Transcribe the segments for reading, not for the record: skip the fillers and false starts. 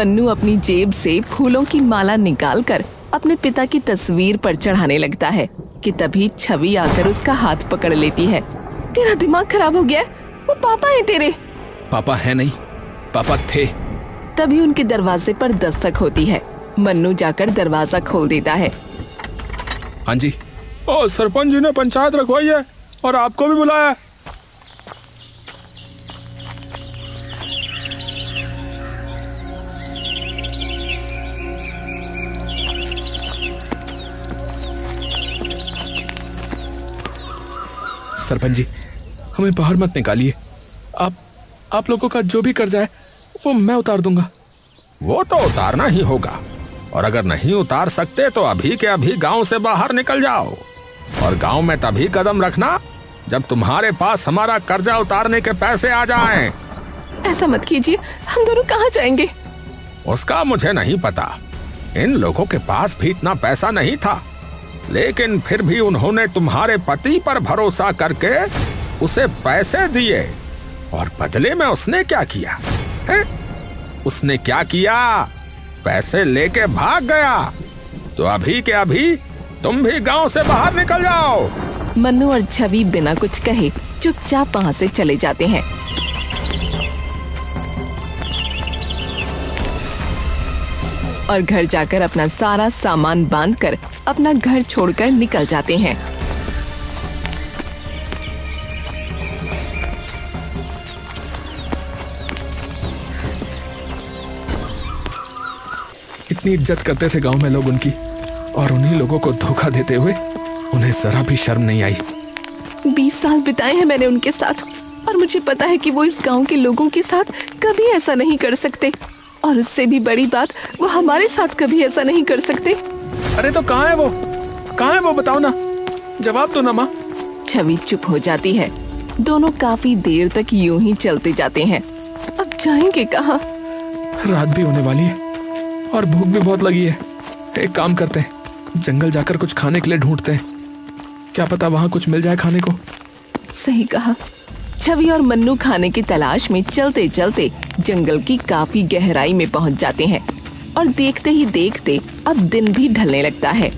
मन्नू अपनी जेब से फूलों की माला निकालकर अपने पिता की तस्वीर पर चढ़ाने लगता है कि तभी छवि आकर उसका हाथ पकड़ लेती है। तेरा दिमाग खराब हो गया? वो पापा है तेरे। पापा है नहीं, पापा थे। तभी उनके दरवाजे पर दस्तक होती है। मन्नू जाकर दरवाजा खोल देता है। हाँ जी। सरपंच जी ने पंचायत रखवाई है और आपको भी बुलाया। सरपंच जी, हमें बाहर मत निकालिए। आप लोगों का जो भी कर्जा है वो मैं उतार दूंगा। वो तो उतारना ही होगा, और अगर नहीं उतार सकते तो अभी के अभी गांव से बाहर निकल जाओ। और गांव में तभी कदम रखना जब तुम्हारे पास हमारा कर्जा उतारने के पैसे आ जाएं। ऐसा मत कीजिए, हम दोनों कहाँ जाएंगे? उसका मुझे नहीं पता। इन लोगों के पास भी इतना पैसा नहीं था, लेकिन फिर भी उन्होंने तुम्हारे पति पर भरोसा करके उसे पैसे दिए, और बदले में उसने क्या किया है? उसने क्या किया? पैसे लेके भाग गया। तो अभी के अभी तुम भी गांव से बाहर निकल जाओ। मन्नू और छवि बिना कुछ कहे चुपचाप वहाँ से चले जाते हैं। और घर जाकर अपना सारा सामान बांधकर अपना घर छोड़कर निकल जाते हैं। इतनी इज्जत करते थे गांव में लोग उनकी, और उन्हीं लोगों को धोखा देते हुए उन्हें जरा भी शर्म नहीं आई। 20 साल बिताए हैं मैंने उनके साथ, और मुझे पता है कि वो इस गांव के लोगों के साथ कभी ऐसा नहीं कर सकते, और उससे भी बड़ी बात, वो हमारे साथ कभी ऐसा नहीं कर सकते। अरे तो कहाँ है वो? कहाँ है वो? बताओ ना, जवाब दो ना माँ। छवि चुप हो जाती है। दोनों काफी देर तक यूं ही चलते जाते हैं। अब जाएंगे कहाँ? रात भी होने वाली है और भूख भी बहुत लगी है। एक काम करते हैं, जंगल जाकर कुछ खाने के लिए ढूंढते हैं। क्या पता वहाँ कुछ मिल जाए खाने को। सही कहा। छवि और मन्नू खाने की तलाश में चलते चलते जंगल की काफी गहराई में पहुंच जाते हैं, और देखते ही देखते अब दिन भी ढलने लगता है।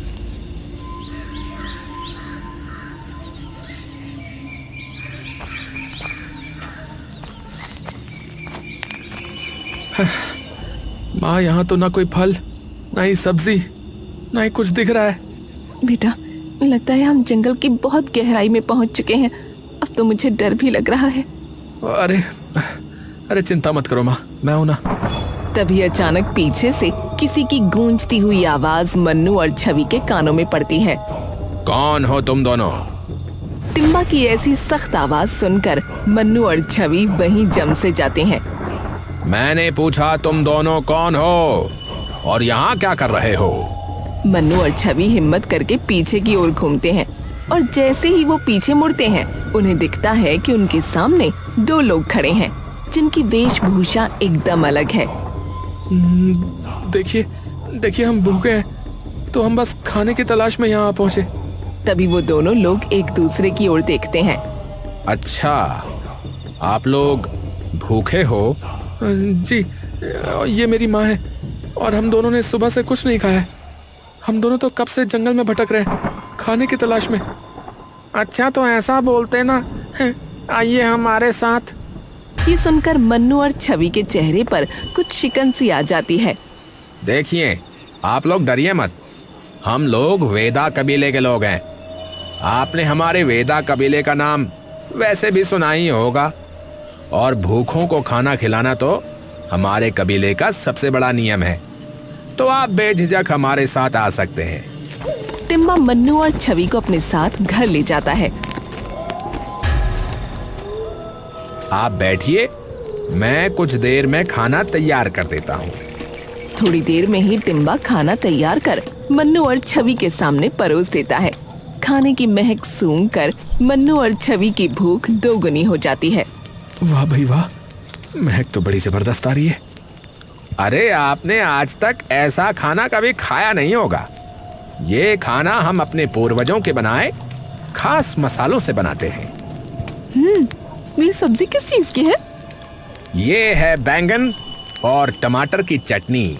माँ, यहाँ तो ना कोई फल, ना ही सब्जी, ना ही कुछ दिख रहा है। बेटा, लगता है हम जंगल की बहुत गहराई में पहुंच चुके हैं। अब तो मुझे डर भी लग रहा है। अरे चिंता मत करो माँ, मैं हूं ना। तभी अचानक पीछे से किसी की गूंजती हुई आवाज मन्नू और छवि के कानों में पड़ती है। कौन हो तुम दोनों? टिम्बा की ऐसी सख्त आवाज सुनकर मन्नू और छवि वहीं जम से जाते हैं। मैंने पूछा तुम दोनों कौन हो और यहाँ क्या कर रहे हो? मन्नू और छवि हिम्मत करके पीछे की ओर घूमते हैं, और जैसे ही वो पीछे मुड़ते हैं उन्हें दिखता है कि उनके सामने 2 लोग खड़े हैं जिनकी वेशभूषा एकदम अलग है। देखिए हम भूखे हैं, तो हम बस खाने की तलाश में यहाँ पहुँचे। तभी वो दोनों लोग एक दूसरे की ओर देखते हैं। अच्छा, आप लोग भूखे हो? जी, ये मेरी माँ है, और हम दोनों ने सुबह से कुछ नहीं खाया है। हम दोनों तो कब से जंगल में भटक रहे हैं, खाने की तलाश में। अच्छा, तो ऐसा बोलते ना, आइए हमारे साथ। ये सुनकर मन्नू और छवि के चेहरे पर कुछ शिकन सी आ जाती है। देखिए, आप लोग डरिए मत। हम लोग वेदा कबीले के लोग हैं। आपने हमारे वेदा कबीले का नाम वैसे भी सुना ही होगा, और भूखों को खाना खिलाना तो हमारे कबीले का सबसे बड़ा नियम है। तो आप बेझिझक हमारे साथ आ सकते हैं। टिम्बा मन्नू और छवि को अपने साथ घर ले जाता है। आप बैठिए, मैं कुछ देर में खाना तैयार कर देता हूँ। थोड़ी देर में ही टिम्बा खाना तैयार कर मन्नू और छवि के सामने परोस देता है। खाने की महक सूंघकर मन्नू और छवि की भूख 2 गुनी हो जाती है। वाह भाई वाह, महक तो बड़ी जबरदस्त आ रही है। अरे, आपने आज तक ऐसा खाना कभी खाया नहीं होगा। ये खाना हम अपने पूर्वजों के बनाए खास मसालों से बनाते हैं। मेरी सब्जी किस चीज की है? ये है बैंगन, और टमाटर की चटनी।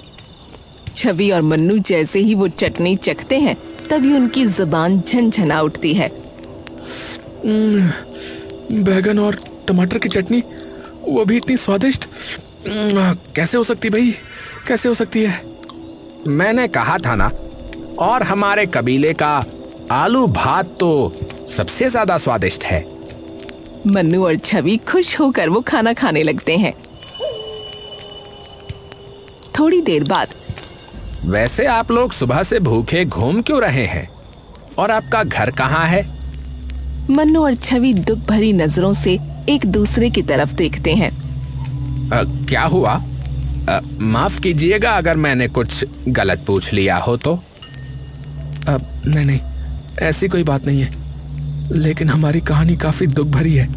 छवि और मन्नू जैसे ही वो चटनी चखते हैं तभी उनकी जुबान झनझना उठती है। बैगन और टमाटर की चटनी, वो भी इतनी स्वादिष्ट। कैसे हो सकती भाई, कैसे हो सकती है? मैंने कहा था ना, और हमारे कबीले का आलू भात तो सबसे ज्यादा स्वादिष्ट है। मन्नू और छवि खुश होकर वो खाना खाने लगते हैं। थोड़ी देर बाद, वैसे आप लोग सुबह से भूखे घूम क्यों रहे हैं? और आपका घर कहाँ है? मन्नू और छवि दुख भरी नजरों से एक दूसरे की तरफ देखते हैं। क्या हुआ? माफ कीजिएगा अगर मैंने कुछ गलत पूछ लिया हो तो। नहीं, ऐसी कोई बात नहीं है, लेकिन हमारी कहानी काफी दुख भरी है।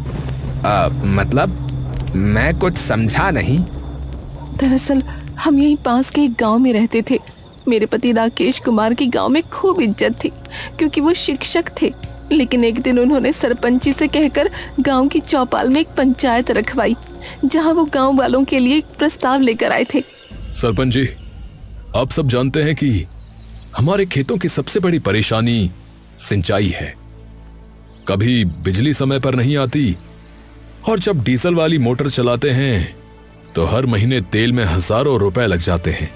मतलब मैं कुछ समझा नहीं। दरअसल हम यहीं पास के एक गांव में रहते थे। मेरे पति राकेश कुमार की गांव में खूब इज्जत थी क्योंकि वो शिक्षक थे। लेकिन एक दिन उन्होंने सरपंची से कहकर गांव की चौपाल में एक पंचायत रखवाई, जहां वो गांव वालों के लिए एक प्रस्ताव लेकर आए थे। सरपंच जी, आप सब जानते हैं कि हमारे खेतों की सबसे बड़ी परेशानी सिंचाई है। कभी बिजली समय पर नहीं आती, और जब डीजल वाली मोटर चलाते हैं तो हर महीने तेल में हजारों रुपए लग जाते हैं।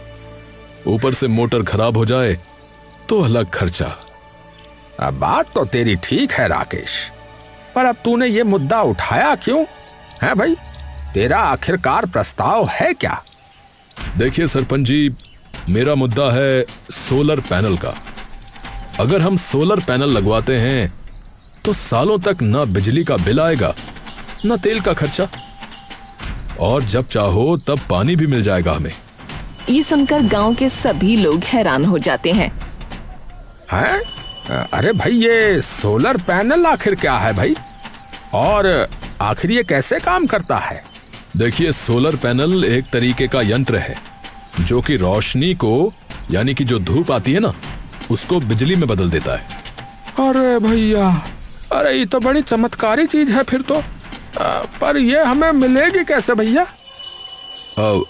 ऊपर से मोटर खराब हो जाए तो अलग खर्चा। अब बात तो तेरी ठीक है राकेश, पर अब तूने ये मुद्दा उठाया क्यों है भाई? तेरा आखिरकार प्रस्ताव है क्या? देखिए सरपंच जी, मेरा मुद्दा है सोलर पैनल का। अगर हम सोलर पैनल लगवाते हैं तो सालों तक ना बिजली का बिल आएगा, ना तेल का खर्चा, और जब चाहो तब पानी भी मिल जाएगा हमें। ये सुनकर गांव के सभी लोग हैरान हो जाते हैं। हैं? अरे भाई, ये सोलर पैनल आखिर क्या है भाई? और आखिर ये कैसे काम करता है? देखिए, सोलर पैनल एक तरीके का यंत्र है जो कि रोशनी को, यानी कि जो धूप आती है ना, उसको बिजली में बदल देता है। अरे भैया, अरे ये तो बड़ी चमत्कारी चीज है फिर तो। पर ये हमें मिलेगी कैसे भैया?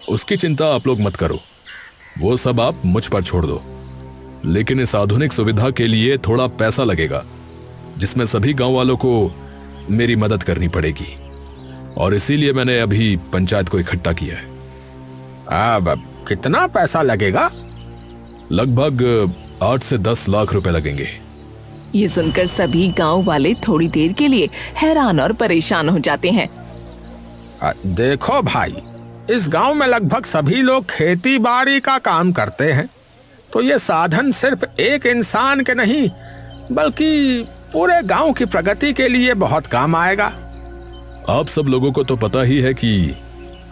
उसकी चिंता आप लोग मत करो, वो सब आप मुझ पर छोड़ दो। लेकिन इस आधुनिक सुविधा के लिए थोड़ा पैसा लगेगा, जिसमें सभी गांव वालों को मेरी मदद करनी पड़ेगी, और इसीलिए मैंने अभी पंचायत को इकट्ठा किया है। अब कितना पैसा लगेगा? लगभग 8 से 10 लाख रुपए लगेंगे। ये सुनकर सभी गांव वाले थोड़ी देर के लिए हैरान और परेशान हो जाते हैं। देखो भाई, इस गांव में लगभग सभी लोग खेती बाड़ी का काम करते हैं, तो ये साधन सिर्फ एक इंसान के नहीं बल्कि पूरे गांव की प्रगति के लिए बहुत काम आएगा। आप सब लोगों को तो पता ही है कि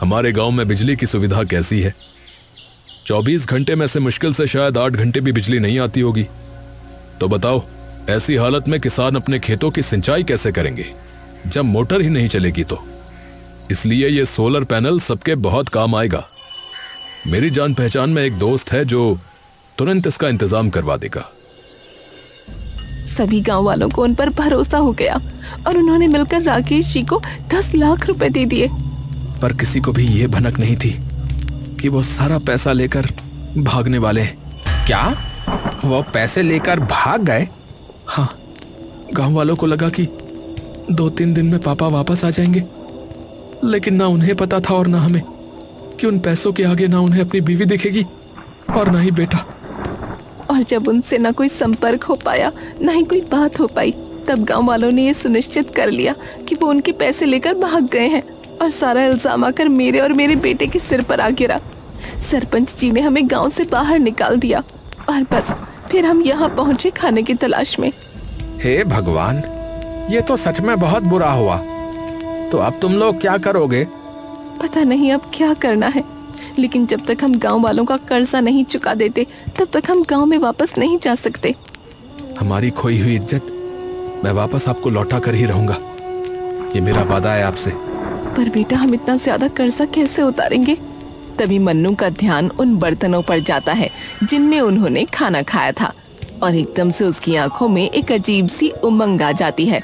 हमारे गांव में बिजली की सुविधा कैसी है। 24 घंटे में से मुश्किल से शायद 8 घंटे भी बिजली नहीं आती होगी। तो बताओ, ऐसी हालत में किसान अपने खेतों की सिंचाई कैसे करेंगे जब मोटर ही नहीं चलेगी? तो इसलिए ये सोलर पैनल सबके बहुत काम आएगा। मेरी जान पहचान में एक दोस्त है जो तुरंत इसका इंतजाम करवा देगा। सभी गांव वालों को उन पर भरोसा हो गया और उन्होंने मिलकर राकेश जी को 10 लाख रुपए दे दिए। पर किसी को भी ये भनक नहीं थी कि वो सारा पैसा लेकर भागने वाले हैं। क्या वो पैसे लेकर भाग गए? हाँ, गांव वालों को लगा कि 2-3 दिन में पापा वापस आ जाएंगे, लेकिन ना उन्हें पता था और ना हमें कि उन पैसों के आगे ना उन्हें अपनी बीवी दिखेगी और ना ही बेटा। और जब उनसे ना कोई संपर्क हो पाया, ना ही कोई बात हो पाई, तब गांव वालों ने ये सुनिश्चित कर लिया कि वो उनके पैसे लेकर भाग गए हैं, और सारा इल्जाम आकर मेरे और मेरे बेटे के सिर पर आ गिरा। सरपंच जी ने हमें गांव से बाहर निकाल दिया और बस फिर हम यहाँ पहुंचे खाने की तलाश में। हे भगवान, ये तो सच में बहुत बुरा हुआ। तो अब तुम लोग क्या करोगे? पता नहीं अब क्या करना है, लेकिन जब तक हम गांव वालों का कर्जा नहीं चुका देते तब तक हम गांव में वापस नहीं जा सकते। हमारी खोई हुई इज्जत मैं वापस आपको लौटा कर ही रहूंगा, ये मेरा वादा है आपसे। पर बेटा, हम इतना ज्यादा कर्जा कैसे उतारेंगे? तभी मन्नू का ध्यान उन बर्तनों पर जाता है जिनमें उन्होंने खाना खाया था, और एकदम से उसकी आंखों में एक अजीब सी उमंग आ जाती है।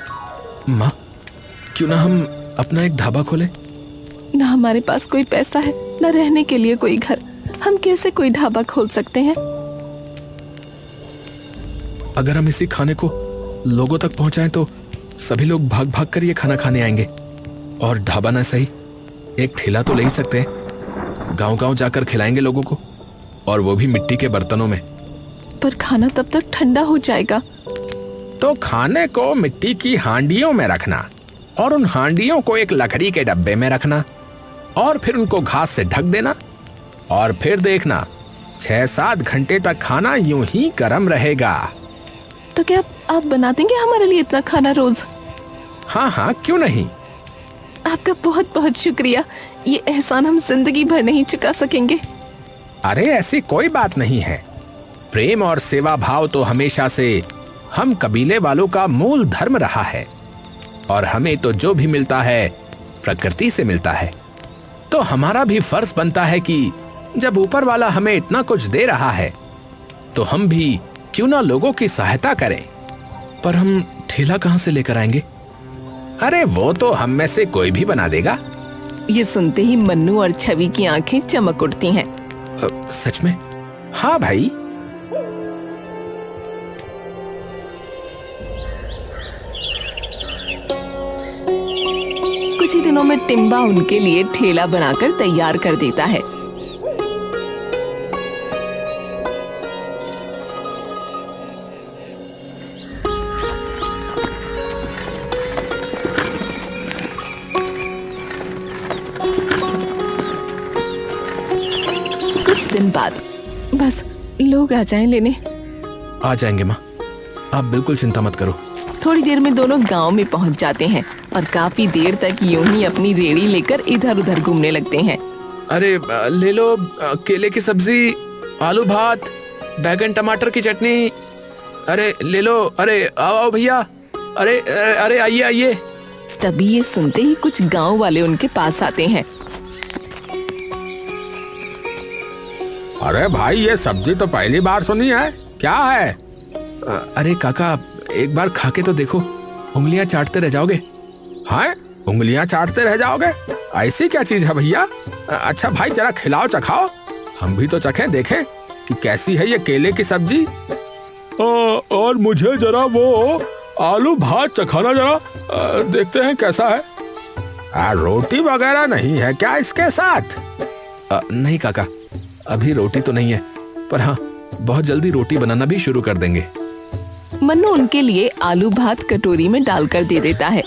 माँ, क्यों ना हम अपना एक ढाबा खोलें? ना हमारे पास कोई पैसा है, ना रहने के लिए कोई घर। हम कैसे कोई ढाबा खोल सकते हैं? अगर हम इसी खाने को लोगों तक पहुंचाएं तो सभी लोग भाग भाग कर ये खाना खाने आएंगे। और ढाबा ना सही, एक ठेला तो ले ही सकते हैं। गांव-गांव जाकर खिलाएंगे लोगों को, और वो भी मिट्टी के बर्तनों में। पर खाना तब तक ठंडा हो जाएगा। तो खाने को मिट्टी की हांडियों में रखना, और उन हांडियों को एक लकड़ी के डब्बे में रखना, और फिर उनको घास से ढक देना, और फिर देखना 6-7 घंटे तक खाना यूं ही गर्म रहेगा। तो क्या आप बना देंगे हमारे लिए इतना खाना रोज? हाँ हाँ, क्यों नहीं। आपका बहुत बहुत शुक्रिया। ये एहसान हम जिंदगी भर नहीं चुका सकेंगे। अरे ऐसी कोई बात नहीं है। प्रेम और सेवा भाव तो हमेशा से हम कबीले वालों का मूल धर्म रहा है, और हमें तो जो भी मिलता है प्रकृति से मिलता है। तो हमारा भी फर्ज बनता है कि जब ऊपर वाला हमें इतना कुछ दे रहा है तो हम भी क्यों ना लोगों की सहायता करें। पर हम ठेला कहाँ से लेकर आएंगे? अरे वो तो हम में से कोई भी बना देगा। ये सुनते ही मन्नू और छवि की आंखें चमक उठती हैं। सच में? हाँ भाई। कुछ ही दिनों में टिम्बा उनके लिए ठेला बनाकर तैयार कर देता है। कुछ दिन बाद बस लोग आ जाएं लेने। आ जाएंगे माँ, आप बिल्कुल चिंता मत करो। थोड़ी देर में दोनों गांव में पहुंच जाते हैं और काफी देर तक यूं ही अपनी रेड़ी लेकर इधर उधर घूमने लगते हैं। अरे ले लो केले की सब्जी, आलू भात, बैगन टमाटर की चटनी। अरे ले लो, अरे आओ आओ भैया, अरे अरे आइए आइए। तभी ये सुनते ही कुछ गांव वाले उनके पास आते हैं। अरे भाई, ये सब्जी तो पहली बार सुनी है, क्या है? अरे काका, एक बार खा के तो देखो, उंगलियां चाटते रह जाओगे। हाँ, उंगलियां चाटते रह जाओगे? ऐसी क्या चीज है भैया? अच्छा भाई, जरा खिलाओ, चखाओ, हम भी तो चखें, देखें कि कैसी है ये केले की सब्जी। और मुझे जरा वो आलू भात चखाना, जरा देखते हैं कैसा है। रोटी वगैरह नहीं है क्या इसके साथ? नहीं काका, अभी रोटी तो नहीं है, पर हाँ बहुत जल्दी रोटी बनाना भी शुरू कर देंगे। मन्नू उनके लिए आलू भात कटोरी में डालकर दे देता है।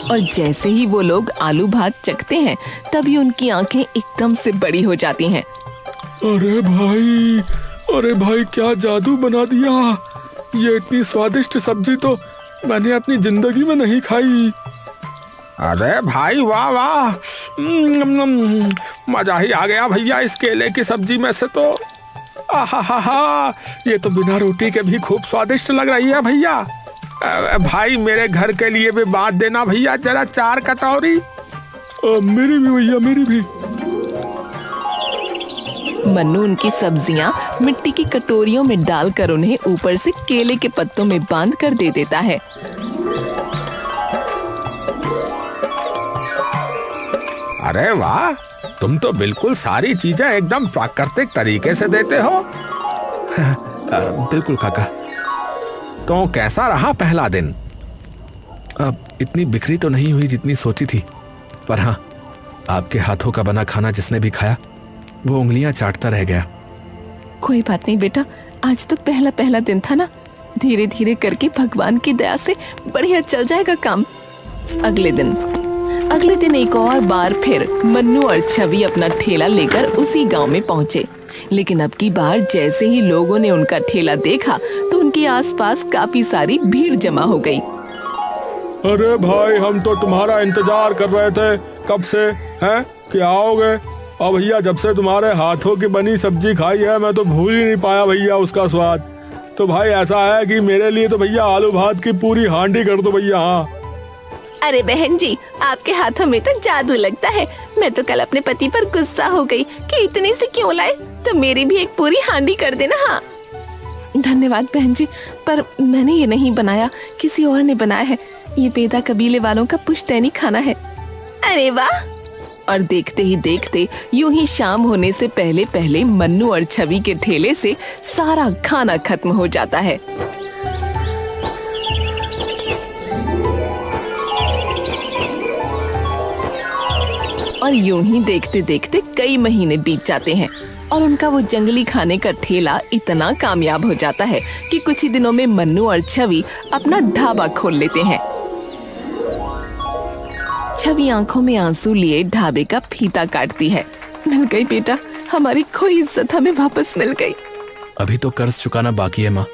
और जैसे ही वो लोग आलू भात चखते हैं तभी उनकी आंखें एकदम से बड़ी हो जाती हैं। अरे भाई क्या जादू बना दिया। ये इतनी स्वादिष्ट सब्जी तो मैंने अपनी जिंदगी में नहीं खाई। अरे भाई वाह वाह, मजा ही आ गया भैया इस केले की सब्जी में से तो। आहा, ये तो बिना रोटी के भी खूब स्वादिष्ट लग रही है भैया। भाई मेरे घर के लिए भी बांट देना भैया, जरा 4 कटोरी। मेरी भी भैया, मेरी भी। मन्नू उनकी सब्जियां मिट्टी की कटोरियों में डालकर उन्हें ऊपर से केले के पत्तों में बांध कर दे देता है। अरे वाह, तुम तो बिल्कुल सारी चीजें एकदम प्राकृतिक तरीके से देते हो। बिल्कुल काका। तो कैसा रहा पहला दिन? अब इतनी बिखरी तो नहीं हुई जितनी सोची थी, पर हाँ, आपके हाथों का बना खाना जिसने भी खाया वो उंगलियां चाटता रह गया। कोई बात नहीं बेटा, आज तो पहला दिन था ना, धीरे धीरे करके भगवान की दया से बढ़िया चल जाएगा काम। अगले दिन एक और बार फिर मन्नू और छवि अपना ठेला लेकर उसी गांव में पहुंचे। लेकिन अब की बार जैसे ही लोगों ने उनका ठेला देखा तो उनके आसपास काफी सारी भीड़ जमा हो गई। अरे भाई, हम तो तुम्हारा इंतजार कर रहे थे कब से, हैं कि आओगे। और भैया, जब से तुम्हारे हाथों की बनी सब्जी खाई है मैं तो भूल ही नहीं पाया भैया उसका स्वाद। तो भाई ऐसा है कि मेरे लिए तो भैया आलू भात की पूरी हांडी कर दो भैया। हाँ। अरे बहन जी, आपके हाथों में तो जादू लगता है। मैं तो कल अपने पति पर गुस्सा हो गई कि इतनी से क्यों लाए, तो मेरी भी एक पूरी हांडी कर देना। हाँ, धन्यवाद बहन जी, पर मैंने ये नहीं बनाया, किसी और ने बनाया है। ये बेदा कबीले वालों का पुश्तैनी खाना है। अरे वाह! और देखते ही देखते यूं ही शाम होने से पहले पहले मन्नू और छवि के ठेले से सारा खाना खत्म हो जाता है। और यूं ही देखते देखते कई महीने बीत जाते हैं और उनका वो जंगली खाने का ठेला इतना कामयाब हो जाता है कि कुछ ही दिनों में मन्नू और छवि अपना ढाबा खोल लेते हैं। छवि आंखों में आंसू लिए ढाबे का फीता काटती है। मिल गई बेटा, हमारी खोई इज्जत हमें वापस मिल गई। अभी तो कर्ज चुकाना बाकी है माँ,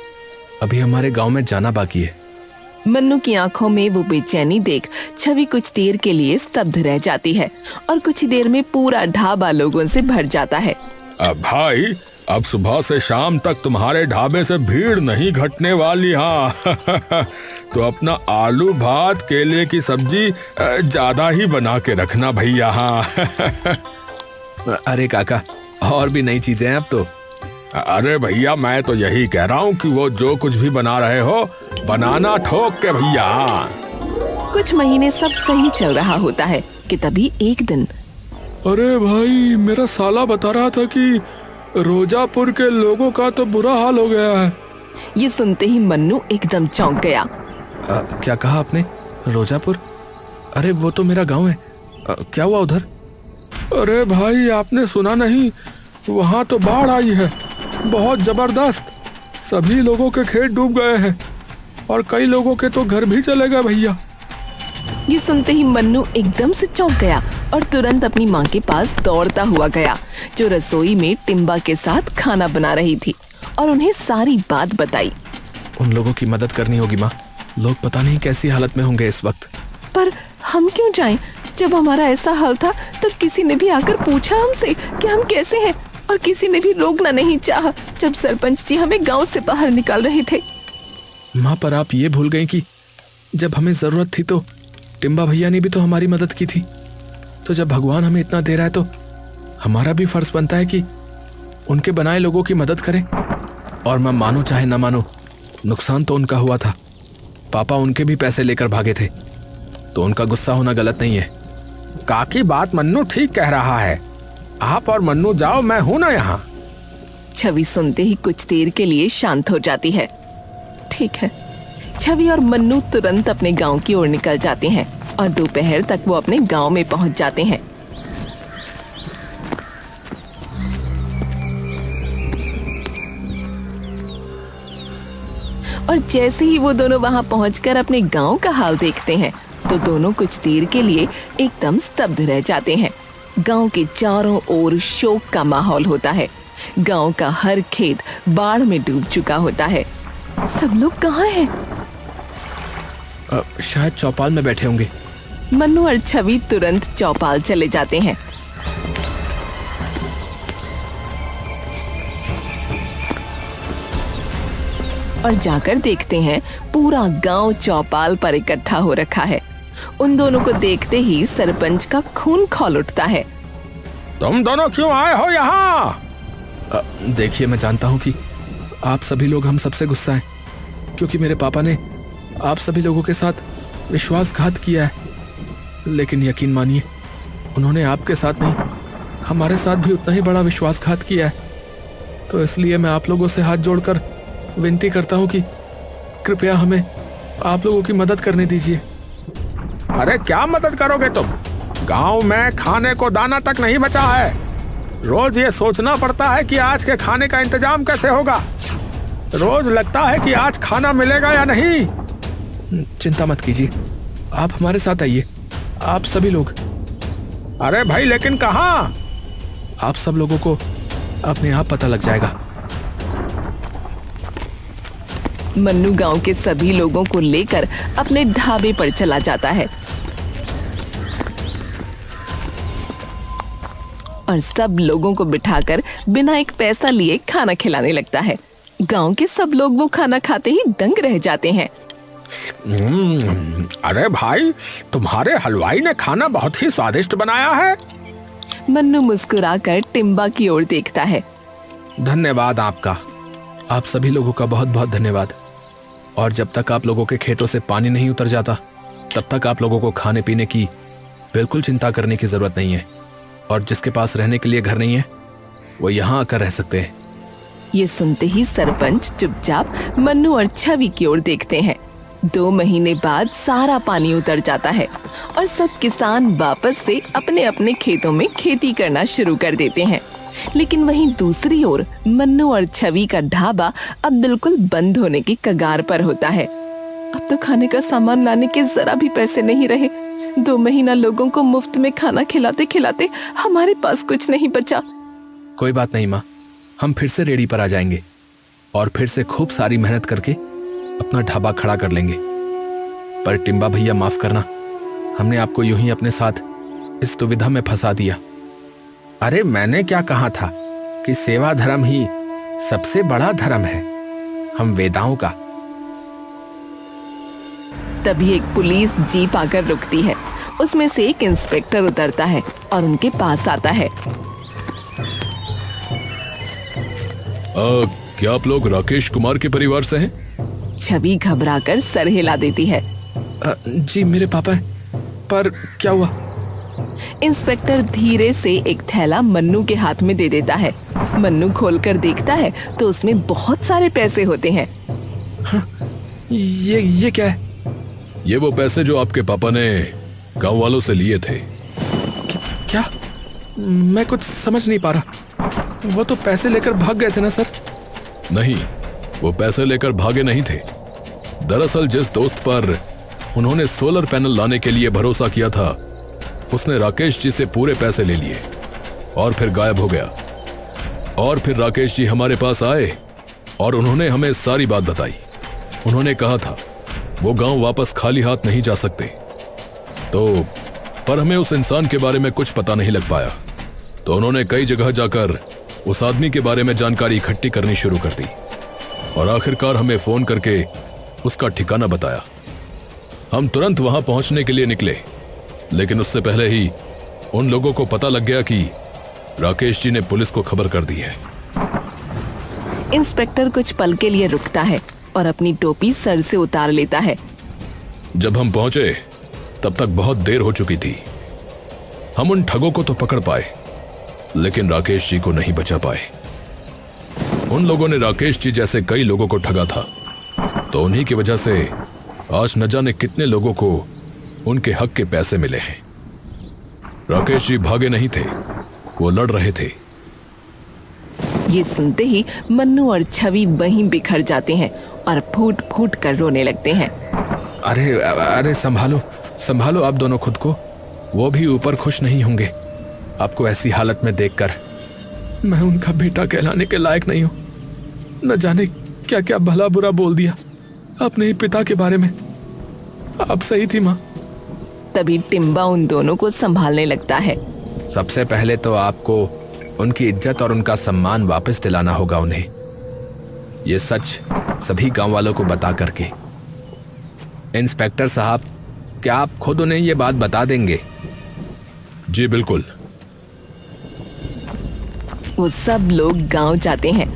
अभी हमारे गांव में जाना बाकी है। मन्नू की आंखों में वो बेचैनी देख छवि कुछ देर के लिए स्तब्ध रह जाती है और कुछ ही देर में पूरा ढाबा लोगों से भर जाता है। अब भाई, अब सुबह से शाम तक तुम्हारे ढाबे से भीड़ नहीं घटने वाली। हाँ तो अपना आलू भात केले की सब्जी ज्यादा ही बना के रखना भैया। हाँ अरे काका, और भी नई चीजें हैं अब तो। अरे भैया, मैं तो यही कह रहा हूँ कि वो जो कुछ भी बना रहे हो, बनाना ठोक के भैया। कुछ महीने सब सही चल रहा होता है कि तभी एक दिन अरे भाई, मेरा साला बता रहा था कि रोजापुर के लोगों का तो बुरा हाल हो गया है। ये सुनते ही मन्नू एकदम चौंक गया। क्या कहा आपने? रोजापुर? अरे वो तो मेरा गांव है। क्या हुआ उधर? अरे भाई, आपने सुना नहीं? वहाँ तो बाढ़ आई है, बहुत जबरदस्त। सभी लोगों के खेत डूब गए हैं और कई लोगों के तो घर भी चले गए भैया। ये सुनते ही मन्नू एकदम से चौंक गया और तुरंत अपनी माँ के पास दौड़ता हुआ गया, जो रसोई में टिम्बा के साथ खाना बना रही थी, और उन्हें सारी बात बताई। उन लोगों की मदद करनी होगी माँ, लोग पता नहीं कैसी हालत में होंगे इस वक्त। पर हम क्यों जाएं? जब हमारा ऐसा हाल था तब किसी ने भी आकर पूछा हमसे कि हम कैसे हैं, और किसी ने भी रोकना नहीं चाहा जब सरपंच जी हमें गांव से बाहर निकाल रहे थे। माँ, पर आप ये भूल गई कि जब हमें जरूरत थी तो टिम्बा भैया ने भी तो हमारी मदद की थी। तो जब भगवान हमें इतना दे रहा है तो हमारा भी फर्ज बनता है कि उनके बनाए लोगों की मदद करें। और मैं मानो चाहे ना मानो, नुकसान तो उनका हुआ था। पापा उनके भी पैसे लेकर भागे थे, तो उनका गुस्सा होना गलत नहीं है। काकी बात मन्नू ठीक कह रहा है। आप और मन्नू जाओ, मैं हूं ना यहाँ। छवि सुनते ही कुछ देर के लिए शांत हो जाती है। ठीक है। छवि और मन्नू तुरंत अपने गांव की ओर निकल जाते हैं और दोपहर तक वो अपने गांव में पहुंच जाते हैं। और जैसे ही वो दोनों वहां पहुंचकर अपने गांव का हाल देखते हैं तो दोनों कुछ देर के लिए एकदम स्तब्ध रह जाते हैं। गांव के चारों ओर शोक का माहौल होता है। गांव का हर खेत बाढ़ में डूब चुका होता है। सब लोग कहाँ हैं? शायद चौपाल में बैठे होंगे। मन्नू और छवि तुरंत चौपाल चले जाते हैं। और जाकर देखते हैं पूरा गांव चौपाल पर इकट्ठा हो रखा है। उन दोनों को देखते ही सरपंच का खून खौल उठता है। तुम दोनों क्यों आए हो यहाँ? देखिए, मैं जानता हूँ कि आप सभी लोग हम सबसे गुस्सा हैं, क्योंकि मेरे पापा ने आप सभी लोगों के साथ विश्वासघात किया है। लेकिन यकीन मानिए, उन्होंने आपके साथ नहीं, हमारे साथ भी उतना ही बड़ा विश्वासघात किया है। तो इसलिए मैं आप लोगों से हाथ जोड़कर विनती करता हूँ कि कृपया हमें आप लोगों की मदद करने दीजिए। अरे क्या मदद करोगे तुम? गांव में खाने को दाना तक नहीं बचा है। रोज ये सोचना पड़ता है कि आज के खाने का इंतजाम कैसे होगा। रोज लगता है कि आज खाना मिलेगा या नहीं। चिंता मत कीजिए, आप हमारे साथ आइए, आप सभी लोग। अरे भाई, लेकिन कहाँ? आप सब लोगों को अपने आप पता लग जाएगा। मन्नू गांव के सभी लोगों को लेकर अपने ढाबे पर चला जाता है और सब लोगों को बिठाकर बिना एक पैसा लिए खाना खिलाने लगता है। गांव के सब लोग वो खाना खाते ही दंग रह जाते हैं। अरे भाई, तुम्हारे हलवाई ने खाना बहुत ही स्वादिष्ट बनाया है। मन्नू मुस्कुराकर टिम्बा की ओर देखता है। धन्यवाद आपका। आप सभी लोगों का बहुत बहुत धन्यवाद। और जब तक आप लोगों के खेतों से पानी नहीं उतर जाता तब तक आप लोगों को खाने पीने की बिल्कुल चिंता करने की जरूरत नहीं है। और जिसके पास रहने के लिए घर नहीं है वो यहाँ आकर रह सकते हैं। ये सुनते ही सरपंच चुपचाप मन्नू और छवि की ओर देखते हैं। 2 महीने बाद सारा पानी उतर जाता है और सब किसान वापस से अपने अपने खेतों में खेती करना शुरू कर देते हैं। लेकिन वहीं दूसरी ओर मन्नू और छवि का ढाबा अब बिल्कुल बंद होने की कगार पर होता है। अब तो खाने का सामान लाने के जरा भी पैसे नहीं रहे। 2 महीना लोगों को मुफ्त में खाना खिलाते खिलाते हमारे पास कुछ नहीं बचा। कोई बात नहीं माँ, हम फिर से रेडी पर आ जाएंगे और फिर से खूब सारी मेहनत करके अपना ढाबा खड़ा कर लेंगे। पर टिम्बा भैया माफ करना, हमने आपको यूं ही अपने साथ इस दुविधा में फंसा दिया। अरे मैंने क्या कहा था कि सेवा धर्म ही सबसे बड़ा धर्म है, हम वेदाओं का। तभी एक पुलिस जीप आकर रुकती है। उसमें से एक इंस्पेक्टर उतरता है और उनके पास आता है। क्या आप लोग राकेश कुमार के परिवार से हैं? छवि घबराकर सर हिला देती है। जी मेरे पापा हैं, पर क्या हुआ? इंस्पेक्टर धीरे से एक थैला मन्नू के हाथ में दे देता है। मन्नू खोलकर देखता है तो उसमें बहुत सारे पैसे होते हैं। ये क्या है? ये वो पैसे जो आपके पापा ने गांव वालों से लिए थे। क्या? मैं कुछ समझ नहीं पा रहा। वो तो पैसे लेकर भाग गए थे ना सर? नहीं, वो पैसे लेकर भागे नहीं थे। दरअसल जिस दोस्त पर उन्होंने सोलर पैनल लाने के लिए भरोसा किया था उसने राकेश जी से पूरे पैसे ले लिए और फिर गायब हो गया। और फिर राकेश जी हमारे पास आए और उन्होंने हमें सारी बात बताई। उन्होंने कहा था वो गांव वापस खाली हाथ नहीं जा सकते। तो पर हमें उस इंसान के बारे में कुछ पता नहीं लग पाया, तो उन्होंने कई जगह जाकर उस आदमी के बारे में जानकारी इकट्ठी करनी शुरू कर दी और आखिरकार हमें फोन करके उसका ठिकाना बताया। हम तुरंत वहां पहुंचने के लिए निकले, लेकिन उससे पहले ही उन लोगों को पता लग गया कि राकेश जी ने पुलिस को खबर कर दी है। इंस्पेक्टर कुछ पल के लिए रुकता है और अपनी टोपी सर से उतार लेता है। जब हम पहुंचे तब तक बहुत देर हो चुकी थी। हम उन ठगों को तो पकड़ पाए, लेकिन राकेश जी को नहीं बचा पाए। उन लोगों ने राकेश जी जैसे कई लोगों को ठगा था, तो उन्हीं की वजह से आज न जाने कितने लोगों को उनके हक के पैसे मिले हैं। राकेश जी भागे नहीं थे, वो लड़ रहे थे। ये सुनते ही मन्नू और छवि वहीं बिखर जाते हैं और फूट फूट कर रोने लगते हैं। अरे अरे संभालो संभालो आप दोनों खुद को। वो भी ऊपर खुश नहीं होंगे आपको ऐसी हालत में देखकर। मैं उनका बेटा कहलाने के लायक नहीं हूं। न जाने क्या क्या भला बुरा बोल दिया अपने ही पिता के बारे में। आप सही थी माँ। तभी टिम्बा उन दोनों को संभालने लगता है। सबसे पहले तो आपको उनकी इज्जत और उनका सम्मान वापस दिलाना होगा उन्हें, ये सच सभी गांव वालों को बता करके। इंस्पेक्टर साहब, क्या आप खुद उन्हें ये बात बता देंगे? जी बिल्कुल। वो सब लोग गांव जाते हैं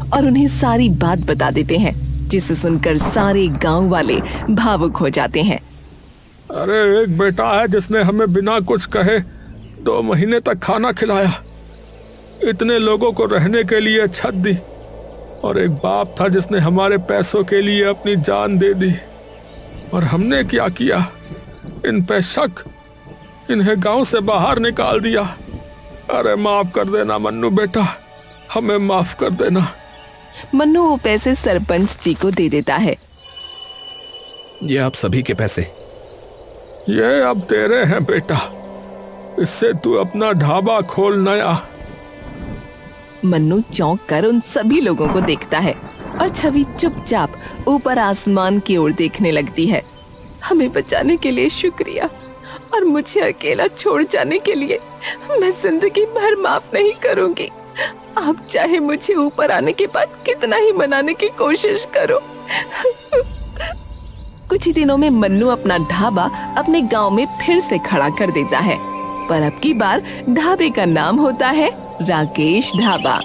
और उन्हें सारी बात बता देते हैं, जिसे सुनकर सारे गांव वाले भावुक हो जाते हैं। अरे एक बेटा है जिसने हमें बिना कुछ कहे 2 महीने तक खाना खिलाया, इतने लोगों को रहने के लिए छत दी, और एक बाप था जिसने हमारे पैसों के लिए अपनी जान दे दी। और हमने क्या किया? इन पे शक, इन्हें गांव से बाहर निकाल दिया। अरे माफ कर देना मन्नू बेटा, हमें माफ कर देना। मन्नू वो पैसे सरपंच जी को दे देता है। ये आप सभी के पैसे। ये अब तेरे हैं बेटा, इससे तू अपना ढाबा खोल नया। मन्नू चौंक कर उन सभी लोगों को देखता है और छवि चुपचाप ऊपर आसमान की ओर देखने लगती है। हमें बचाने के लिए शुक्रिया, और मुझे अकेला छोड़ जाने के लिए मैं जिंदगी भर माफ नहीं करूंगी। आप चाहे मुझे ऊपर आने के बाद कितना ही मनाने की कोशिश करो। कुछ ही दिनों में मन्नू अपना ढाबा अपने गांव में फिर से खड़ा कर देता है। पर अब की बार ढाबे का नाम होता है राकेश ढाबा।